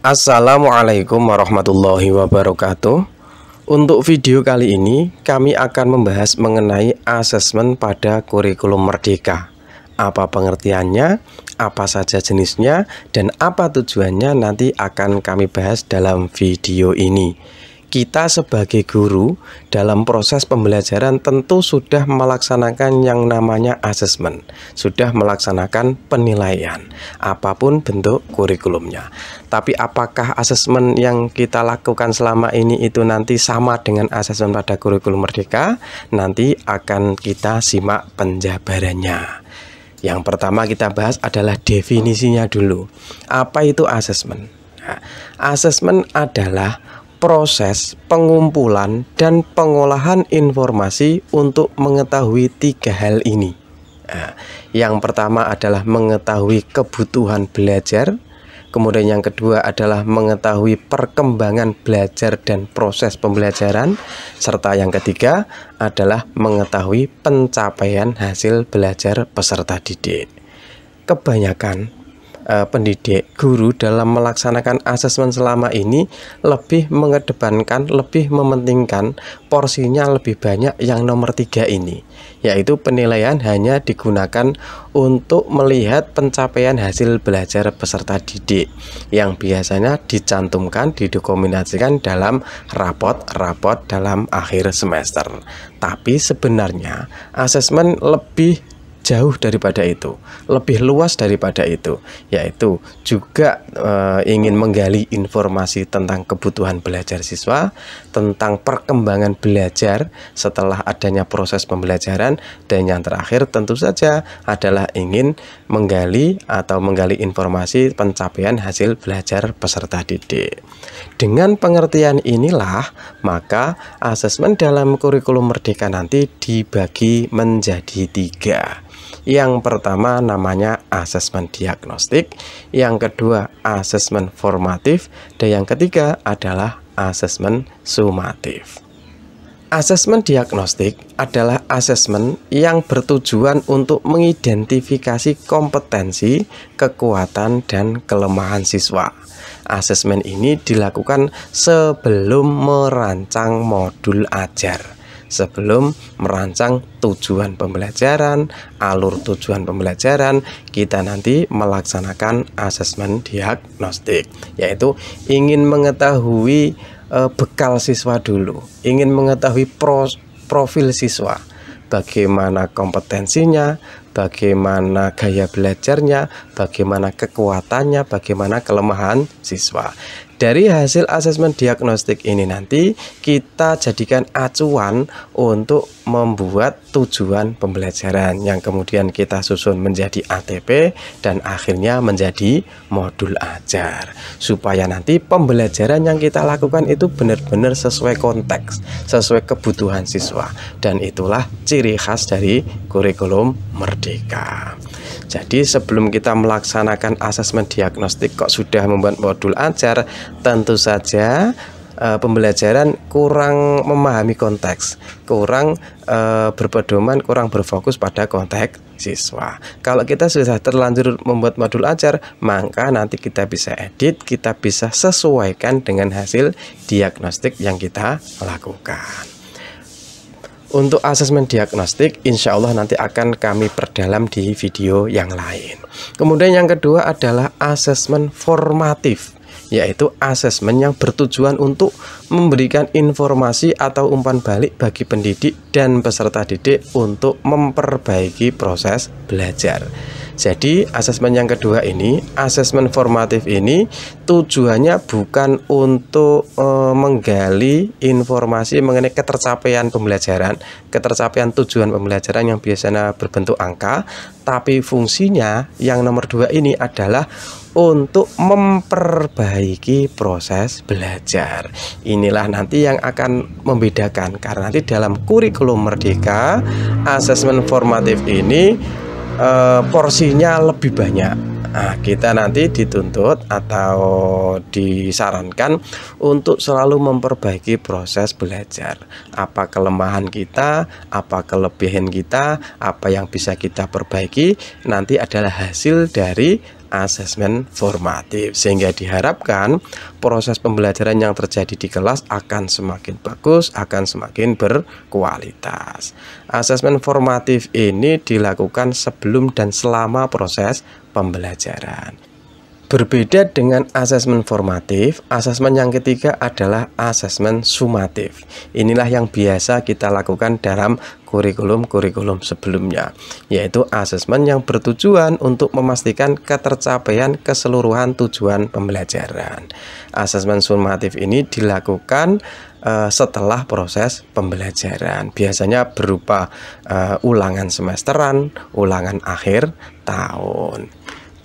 Assalamualaikum warahmatullahi wabarakatuh. Untuk video kali ini kami akan membahas mengenai asesmen pada kurikulum merdeka. Apa pengertiannya, apa saja jenisnya, dan apa tujuannya nanti akan kami bahas dalam video ini. Kita sebagai guru dalam proses pembelajaran tentu sudah melaksanakan yang namanya asesmen, sudah melaksanakan penilaian, apapun bentuk kurikulumnya. Tapi apakah asesmen yang kita lakukan selama ini itu nanti sama dengan asesmen pada kurikulum merdeka? Nanti akan kita simak penjabarannya. Yang pertama kita bahas adalah definisinya dulu. Apa itu asesmen? Nah, asesmen adalah proses pengumpulan dan pengolahan informasi untuk mengetahui tiga hal ini. Nah, yang pertama adalah mengetahui kebutuhan belajar, kemudian yang kedua adalah mengetahui perkembangan belajar dan proses pembelajaran, serta yang ketiga adalah mengetahui pencapaian hasil belajar peserta didik. Kebanyakan pendidik, guru dalam melaksanakan asesmen selama ini lebih mengedepankan, lebih mementingkan porsinya lebih banyak yang nomor 3 ini, yaitu penilaian hanya digunakan untuk melihat pencapaian hasil belajar peserta didik yang biasanya dicantumkan, didokumentasikan dalam rapot-rapot dalam akhir semester. Tapi sebenarnya asesmen lebih jauh daripada itu, lebih luas daripada itu, yaitu juga ingin menggali informasi tentang kebutuhan belajar siswa, tentang perkembangan belajar setelah adanya proses pembelajaran, dan yang terakhir tentu saja adalah ingin menggali informasi pencapaian hasil belajar peserta didik. Dengan pengertian inilah, maka asesmen dalam kurikulum merdeka nanti dibagi menjadi 3. Yang pertama namanya asesmen diagnostik, yang kedua asesmen formatif, dan yang ketiga adalah asesmen sumatif. Asesmen diagnostik adalah asesmen yang bertujuan untuk mengidentifikasi kompetensi, kekuatan, dan kelemahan siswa. Asesmen ini dilakukan sebelum merancang modul ajar, sebelum merancang tujuan pembelajaran, alur tujuan pembelajaran. Kita nanti melaksanakan asesmen diagnostik, yaitu ingin mengetahui bekal siswa dulu, ingin mengetahui profil siswa, bagaimana kompetensinya, bagaimana gaya belajarnya, bagaimana kekuatannya, bagaimana kelemahan siswa. Dari hasil asesmen diagnostik ini nanti kita jadikan acuan untuk membuat tujuan pembelajaran yang kemudian kita susun menjadi ATP dan akhirnya menjadi modul ajar, supaya nanti pembelajaran yang kita lakukan itu benar-benar sesuai konteks, sesuai kebutuhan siswa, dan itulah ciri khas dari kurikulum merdeka. Jadi sebelum kita melaksanakan asesmen diagnostik kok sudah membuat modul ajar, tentu saja pembelajaran kurang memahami konteks, kurang berpedoman, kurang berfokus pada konteks siswa. Kalau kita sudah terlanjur membuat modul ajar, maka nanti kita bisa edit, kita bisa sesuaikan dengan hasil diagnostik yang kita lakukan. Untuk asesmen diagnostik, insya Allah nanti akan kami perdalam di video yang lain. Kemudian yang kedua adalah asesmen formatif, yaitu asesmen yang bertujuan untuk memberikan informasi atau umpan balik bagi pendidik dan peserta didik untuk memperbaiki proses belajar. Jadi asesmen yang kedua ini, asesmen formatif ini tujuannya bukan untuk menggali informasi mengenai ketercapaian pembelajaran, ketercapaian tujuan pembelajaran yang biasanya berbentuk angka, tapi fungsinya yang nomor 2 ini adalah untuk memperbaiki proses belajar. Inilah nanti yang akan membedakan, karena nanti dalam kurikulum merdeka asesmen formatif ini porsinya lebih banyak. Nah, kita nanti dituntut atau disarankan untuk selalu memperbaiki proses belajar. Apa kelemahan kita, apa kelebihan kita, apa yang bisa kita perbaiki, nanti adalah hasil dari asesmen formatif, sehingga diharapkan proses pembelajaran yang terjadi di kelas akan semakin bagus, akan semakin berkualitas. Asesmen formatif ini dilakukan sebelum dan selama proses pembelajaran. Berbeda dengan asesmen formatif, asesmen yang ketiga adalah asesmen sumatif. Inilah yang biasa kita lakukan dalam kurikulum-kurikulum sebelumnya, yaitu asesmen yang bertujuan untuk memastikan ketercapaian keseluruhan tujuan pembelajaran. Asesmen sumatif ini dilakukan setelah proses pembelajaran, biasanya berupa ulangan semesteran, ulangan akhir tahun.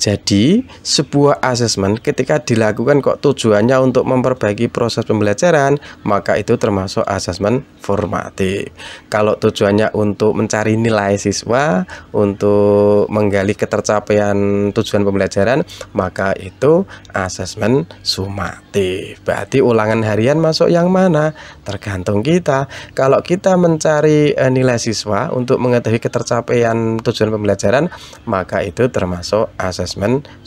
Jadi, sebuah asesmen ketika dilakukan kok tujuannya untuk memperbaiki proses pembelajaran, maka itu termasuk asesmen formatif. Kalau tujuannya untuk mencari nilai siswa, untuk menggali ketercapaian tujuan pembelajaran, maka itu asesmen sumatif. Berarti ulangan harian masuk yang mana? Tergantung kita. Kalau kita mencari nilai siswa untuk mengetahui ketercapaian tujuan pembelajaran, maka itu termasuk asesmen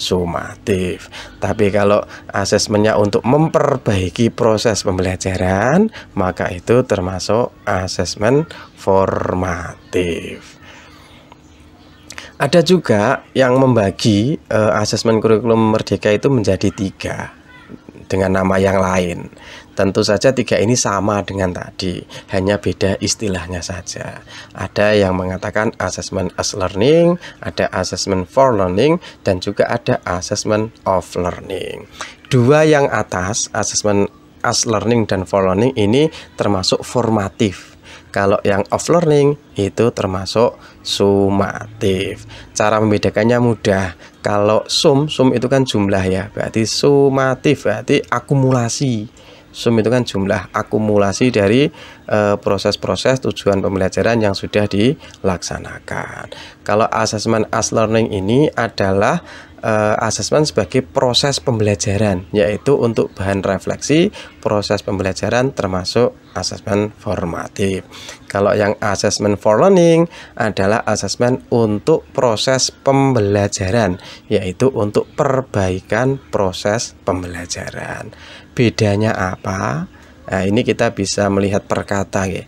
sumatif. Tapi kalau asesmennya untuk memperbaiki proses pembelajaran, maka itu termasuk asesmen formatif. Ada juga yang membagi asesmen kurikulum Merdeka itu menjadi 3 dengan nama yang lain. Tentu saja 3 ini sama dengan tadi, hanya beda istilahnya saja. Ada yang mengatakan assessment as learning, ada assessment for learning, dan juga ada assessment of learning. 2 yang atas, assessment as learning dan for learning, ini termasuk formatif. Kalau yang of learning itu termasuk sumatif. Cara membedakannya mudah. Kalau sum itu kan jumlah ya, berarti sumatif berarti akumulasi. Sum itu kan jumlah akumulasi dari proses-proses tujuan pembelajaran yang sudah dilaksanakan. Kalau asesmen as learning ini adalah asesmen sebagai proses pembelajaran, yaitu untuk bahan refleksi proses pembelajaran, termasuk asesmen formatif. Kalau yang asesmen for learning adalah asesmen untuk proses pembelajaran, yaitu untuk perbaikan proses pembelajaran. Bedanya apa? Nah, ini kita bisa melihat per kata ya.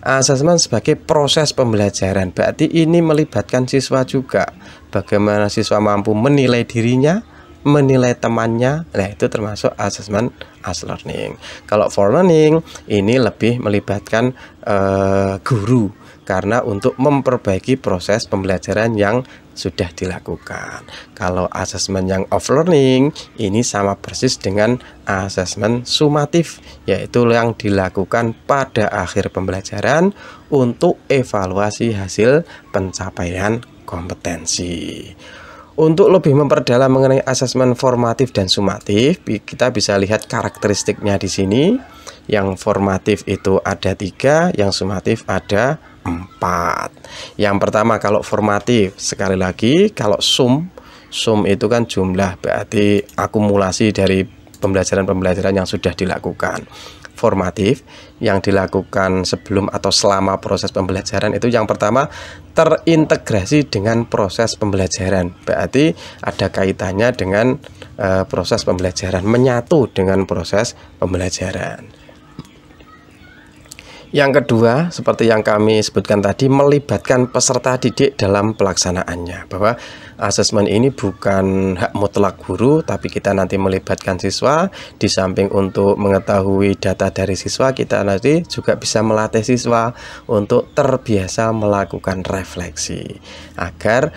Asesmen sebagai proses pembelajaran berarti ini melibatkan siswa juga. Bagaimana siswa mampu menilai dirinya, menilai temannya. Nah, itu termasuk asesmen as learning. Kalau for learning ini lebih melibatkan guru, karena untuk memperbaiki proses pembelajaran yang sudah dilakukan. Kalau asesmen yang of learning ini sama persis dengan asesmen sumatif, yaitu yang dilakukan pada akhir pembelajaran untuk evaluasi hasil pencapaian kompetensi. Untuk lebih memperdalam mengenai asesmen formatif dan sumatif, kita bisa lihat karakteristiknya di sini. Yang formatif itu ada 3, yang sumatif ada 4. Yang pertama, kalau formatif, sekali lagi, kalau sum itu kan jumlah, berarti akumulasi dari pembelajaran-pembelajaran yang sudah dilakukan. Formatif yang dilakukan sebelum atau selama proses pembelajaran itu yang pertama terintegrasi dengan proses pembelajaran, berarti ada kaitannya dengan proses pembelajaran, menyatu dengan proses pembelajaran. Yang kedua, seperti yang kami sebutkan tadi, melibatkan peserta didik dalam pelaksanaannya, bahwa asesmen ini bukan hak mutlak guru, tapi kita nanti melibatkan siswa. Di samping untuk mengetahui data dari siswa, kita nanti juga bisa melatih siswa untuk terbiasa melakukan refleksi, agar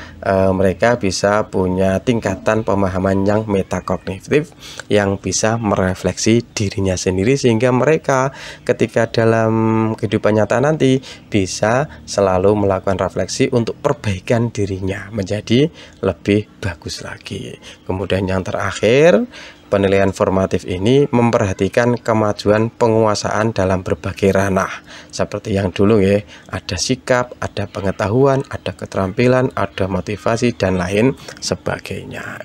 mereka bisa punya tingkatan pemahaman yang metakognitif, yang bisa merefleksi dirinya sendiri, sehingga mereka ketika dalam kehidupan nyata nanti bisa selalu melakukan refleksi untuk perbaikan dirinya menjadi lebih bagus lagi. Kemudian yang terakhir, penilaian formatif ini memperhatikan kemajuan penguasaan dalam berbagai ranah. Seperti yang dulu ya, ada sikap, ada pengetahuan, ada keterampilan, ada motivasi, dan lain sebagainya.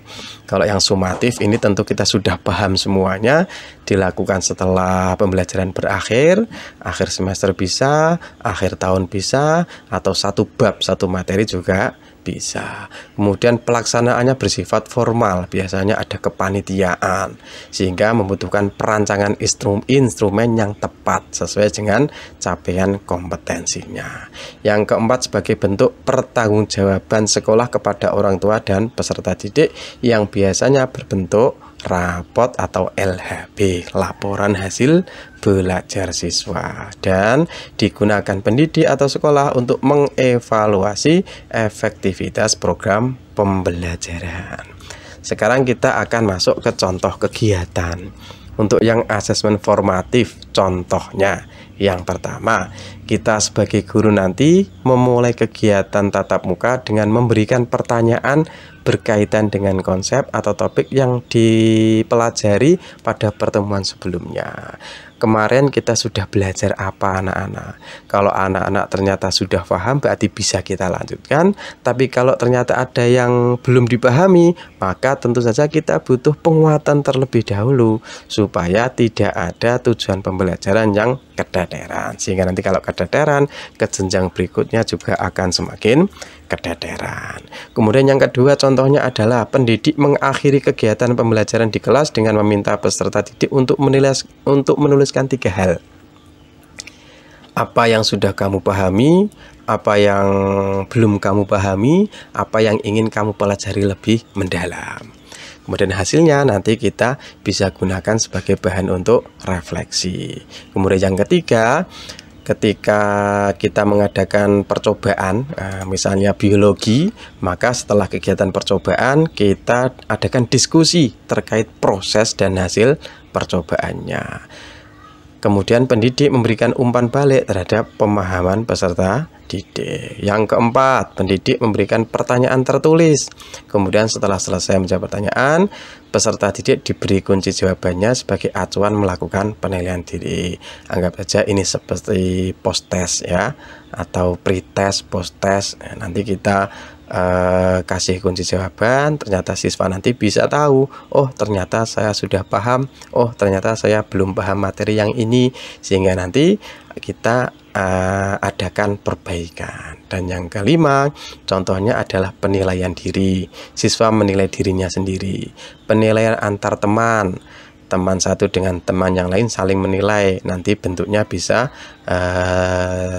Kalau yang sumatif ini tentu kita sudah paham semuanya, dilakukan setelah pembelajaran berakhir, akhir semester bisa, akhir tahun bisa, atau satu bab, satu materi juga bisa. Kemudian pelaksanaannya bersifat formal, biasanya ada kepanitiaan, sehingga membutuhkan perancangan instrumen yang tepat sesuai dengan capaian kompetensinya. Yang keempat, sebagai bentuk pertanggungjawaban sekolah kepada orang tua dan peserta didik yang biasanya berbentuk rapot atau LHB, laporan hasil belajar siswa, dan digunakan pendidik atau sekolah untuk mengevaluasi efektivitas program pembelajaran. Sekarang kita akan masuk ke contoh kegiatan. Untuk yang asesmen formatif, contohnya yang pertama, kita sebagai guru nanti memulai kegiatan tatap muka dengan memberikan pertanyaan berkaitan dengan konsep atau topik yang dipelajari pada pertemuan sebelumnya. Kemarin kita sudah belajar apa anak-anak? Kalau anak-anak ternyata sudah paham, berarti bisa kita lanjutkan. Tapi kalau ternyata ada yang belum dipahami, maka tentu saja kita butuh penguatan terlebih dahulu supaya tidak ada tujuan pembelajaran yang keteteran. Sehingga nanti kalau keteteran, ke jenjang berikutnya juga akan semakin keteteran. Kemudian yang kedua contohnya adalah pendidik mengakhiri kegiatan pembelajaran di kelas dengan meminta peserta didik untuk menuliskan 3 hal. Apa yang sudah kamu pahami, apa yang belum kamu pahami, apa yang ingin kamu pelajari lebih mendalam. Kemudian hasilnya nanti kita bisa gunakan sebagai bahan untuk refleksi. Kemudian yang ketiga, ketika kita mengadakan percobaan, misalnya biologi, maka setelah kegiatan percobaan kita adakan diskusi terkait proses dan hasil percobaannya. Kemudian pendidik memberikan umpan balik terhadap pemahaman peserta didik. Yang keempat, pendidik memberikan pertanyaan tertulis. Kemudian setelah selesai menjawab pertanyaan, peserta didik diberi kunci jawabannya sebagai acuan melakukan penilaian diri. Anggap saja ini seperti post test ya, atau pre-test, post test. Nanti kita kasih kunci jawaban, ternyata siswa nanti bisa tahu, oh ternyata saya sudah paham, oh ternyata saya belum paham materi yang ini, sehingga nanti kita adakan perbaikan. Dan yang kelima, contohnya adalah penilaian diri. Siswa menilai dirinya sendiri. Penilaian antar teman satu dengan teman yang lain saling menilai. Nanti bentuknya bisa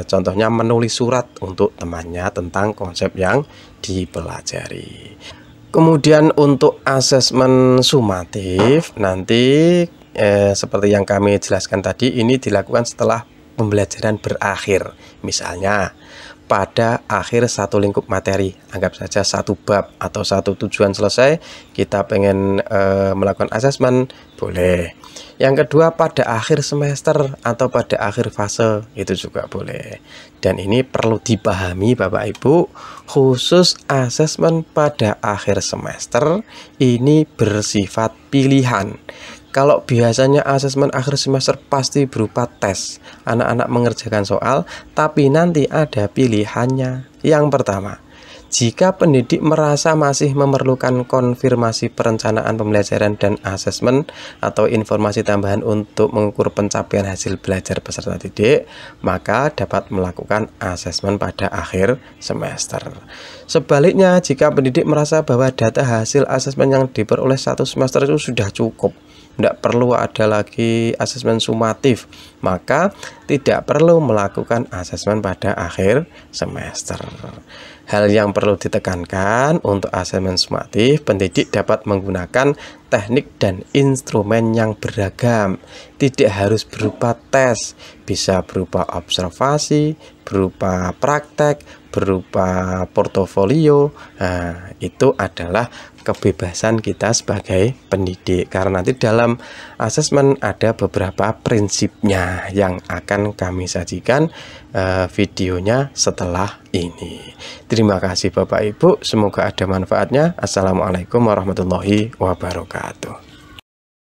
contohnya menulis surat untuk temannya tentang konsep yang dipelajari. Kemudian untuk asesmen sumatif nanti seperti yang kami jelaskan tadi, ini dilakukan setelah pembelajaran berakhir. Misalnya pada akhir satu lingkup materi, anggap saja satu bab atau satu tujuan selesai, kita pengen melakukan asesmen, boleh. Yang kedua pada akhir semester atau pada akhir fase, itu juga boleh. Dan ini perlu dipahami Bapak Ibu, khusus asesmen pada akhir semester ini bersifat pilihan. Kalau biasanya asesmen akhir semester pasti berupa tes, anak-anak mengerjakan soal, tapi nanti ada pilihannya. Yang pertama, jika pendidik merasa masih memerlukan konfirmasi perencanaan pembelajaran dan asesmen atau informasi tambahan untuk mengukur pencapaian hasil belajar peserta didik, maka dapat melakukan asesmen pada akhir semester. Sebaliknya, jika pendidik merasa bahwa data hasil asesmen yang diperoleh satu semester itu sudah cukup, tidak perlu ada lagi asesmen sumatif, maka tidak perlu melakukan asesmen pada akhir semester. Hal yang perlu ditekankan untuk asesmen sumatif, pendidik dapat menggunakan teknik dan instrumen yang beragam. Tidak harus berupa tes, bisa berupa observasi, berupa praktek, berupa portofolio. Nah, itu adalah kebebasan kita sebagai pendidik, karena nanti dalam asesmen ada beberapa prinsipnya yang akan kami sajikan videonya setelah ini. Terima kasih Bapak Ibu, semoga ada manfaatnya. Assalamualaikum warahmatullahi wabarakatuh.